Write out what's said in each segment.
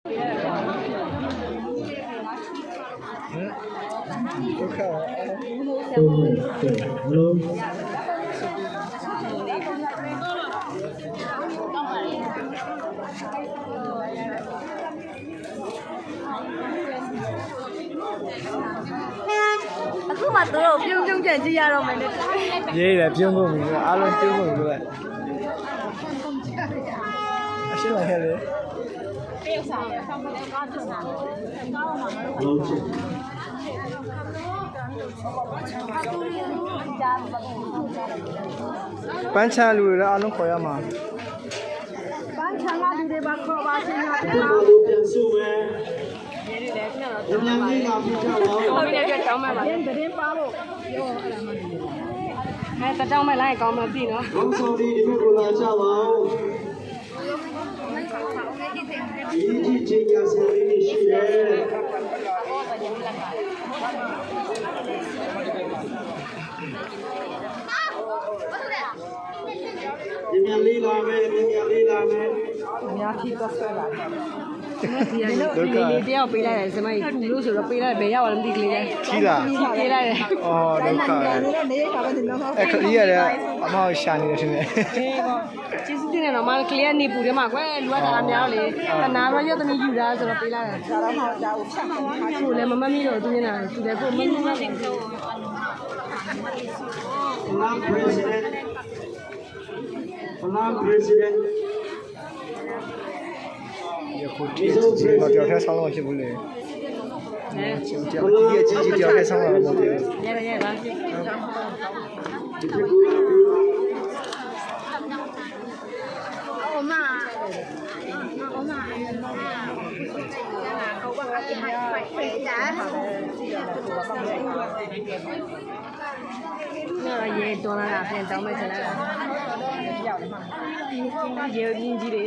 အခုမှတို့ပြုံးပြုံးကြံကြည့်ရတော့မယ်လေရေးတယ်ပြုံးဖို့ပြီအားလုံးပြုံးဖို့ပြီလို့အရှင်းလိုက်ခဲ့လေပန်းချလူတွေအားလုံးခေါ်ရမှာပန်းချလာလူတွေပါခေါ်ပါစင်တာပြန်စုမယ်ရေးရတယ်ခဏတော့ညဉ့်လေးလာပြကြပါဦးဟုတ်ပြီကြတောင်းမှပါသတင်းပါလို့ပြောအဲ့ဒါမှတတောင်းမဲ့လိုက်ကောင်းမှပြီနော်ဘောင်းဆောင်ဒီဘက်ကိုလာကြပါဦးဒီချင်းရစရာလေးရှိတယ်ညဉ့်လေးလာမယ်ညဉ့်လေးလာမယ်အများကြီးတော့ဆွဲလာတယ်ဒီလိုတယောက်ပေးလိုက်တယ်စမိုင်းကူလို့ဆိုတော့ပေးလိုက်ဘယ်ရောက်လဲမသိကလေးလဲထီးလားပေးလိုက်တယ်အော်ဒုက္ခနေခါပဲဒီလောက်အခရီးရတယ်အမောက်ရှာနေတယ်ထင်တယ်ကျေးဇူးတင်တယ်တော့မကလေးကနေပူတယ်မှာကွယ်လူကဒါများလေအနာတော့ရုပ်သမီးယူတာဆိုတော့ပေးလိုက်တယ်ဒါတော့မှဒါကိုဖြတ်မှာကိုလည်းမမမီတော့သူနေတာသူလည်းကိုမမမမီတော့ Hola President ရခုတီးတော့ကြောက်ထဲဆောင်းလို့ဖြစ်ဘူးလေကြောက်ကြီးကြောက်ထဲဆောင်းလို့မဟုတ်ဘူးရဲပါရေတော်လာတာပြန်တောင်းမဲ့ချင်လာတာရောက်တယ်မှာရေရင်းကြီးတွေ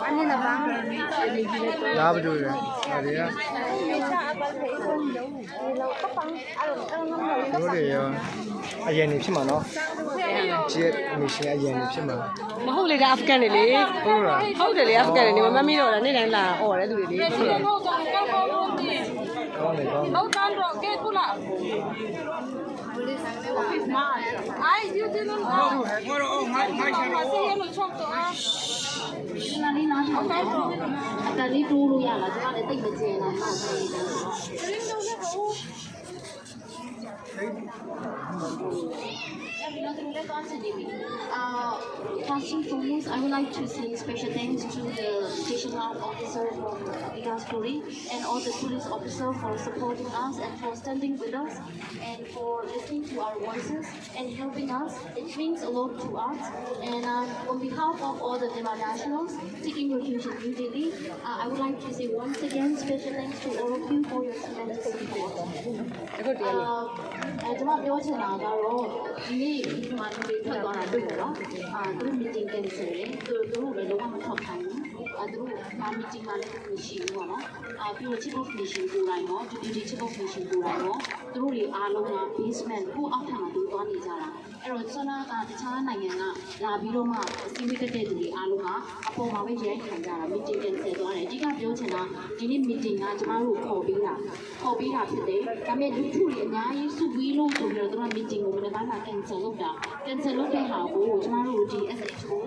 အနေနဲ့ဘာမှမဖြစ်ဘူးလာဘူးလေဒါတွေကတို့တွေရောအရင်နေဖြစ်မှာနော်ဂျက်မရှင်အရင်နေဖြစ်မှာမဟုတ်လေဒါအာဖဂန်တွေလေဟုတ်လားဟုတ်တယ်လေအာဖဂန်တွေနေမမီတော့နေ့တိုင်းလာអော်တယ်သူတွေလေကောင်းတယ်ကောင်းတယ်ဟုတ်တန်းတော့ကဲခုလားAi, you didn't know. Tadi dulu ya lah, cuma ada tiga jenis. First and foremost, I would like to say special thanks to the station house officer from Igastori and all the police officers for supporting us and for standing with us and for listening to our voices and helping us. It means a lot to us. And on behalf of all the Myanmar nationals taking refuge in New Delhi, I would like to say once again special thanks to all of you for your tremendous support. ကျွန်မပြောချင်တာကတော့ဒီနေ့ဒီမှာတွေထွက်သွားတာတွေ့ရတော့သူတို့ meeting cancel တယ်သူတို့လည်းလုံးဝမထောက်ခံဘူးသူတို့ဒါ meeting မှာလည်းမရှိဘူးပေါ့နော်ပြီးတော့ chief of mission ကိုယ်တိုင်ရော deputy chief of mission ကိုယ်တိုင်ရောသူတို့တွေအားလုံးက basement ကိုအောက်ထပ်မှာတူသွားနေကြတာအဲ့တော့ဆွမ်းနာကတခြားနိုင်ငံကလာပြီးတော့မှစီးပွားတက်တဲ့သူတွေအားလုံးကအပေါ်မှာပဲရဲခံကြတာ meeting cancel သွားတယ်အဓိကပြောချင်တာဒီနေ့ meeting ကကျွန်တော်တို့ခေါ်ပေးတာဖြစ်တယ်ဒါပေမဲ့လူထုတွေအများကြီးစုပြီးလို့ဆိုပြီးတော့သူတို့ meeting ကိုလည်းဘာမှ cancel လုပ်တဲ့ဟာကိုကျွန်တော်တို့ဒီ SH ကို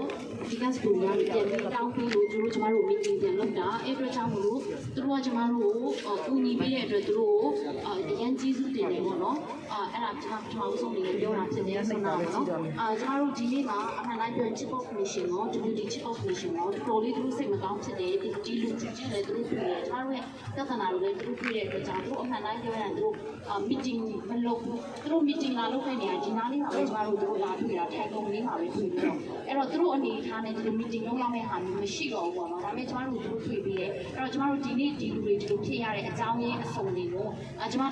ဒီကစပူရပြန်ပြီးတောင်းပြီးလို့သူတို့ကျွန်တော်တို့ meeting ပြန်လုပ်တာအဲ့အတွက်ကြောင့်မလို့သူတို့ကကျွန်တော်တို့ကူညီပေးတဲ့အတွက်သူတို့အရင်ကျေးဇူးတင်တယ်ပေါ့နော်အဲ့ဒါကျွန်တော်ဆုံးနေပြောတာဖြစ်နေဆိုတာပေါ့နော်ကျွန်တော်တို့ဒီနေ့မှာအမှန်တိုင်းပြော chief of mission ရော deputy chief of mission ရောတော်လေးသူတို့စိတ်မကောင်းဖြစ်တယ်ဒီလူကြီးကြီးလည်းသူတို့တွေ့တယ်ကျွန်တော်တို့ရဲ့သက္ကနာတွေလည်းသူတို့တွေ့တဲ့အတွက်ကြောင့်သူတို့အမှန်တိုင်းပြောရင်သူတို့ meeting မလုပ်ဘူးသူတို့ meeting လာလုပ်တဲ့နေရာဒီနားလေးမှာပဲကျွန်တော်တို့လာတွေ့တာထိုင်ကုန်လေးမှာပဲတွေ့ပြီးတော့အဲ့တော့သူတို့အနေထားနဲ့ဒီလို meeting လုပ်ရမယ့်ဟာမျိုးမရှိတော့ဘူးပေါ့နော်ဒါပေမဲ့ကျွန်တော်တို့သူတို့တွေ့ပြီးတယ်အဲ့တော့ကျွန်တော်တို့ဒီနေ့ဒီလူတွေဒီလိုဖြစ်ရတဲ့အကြောင်းရင်းအစုံတွေကိုကျွန်တော်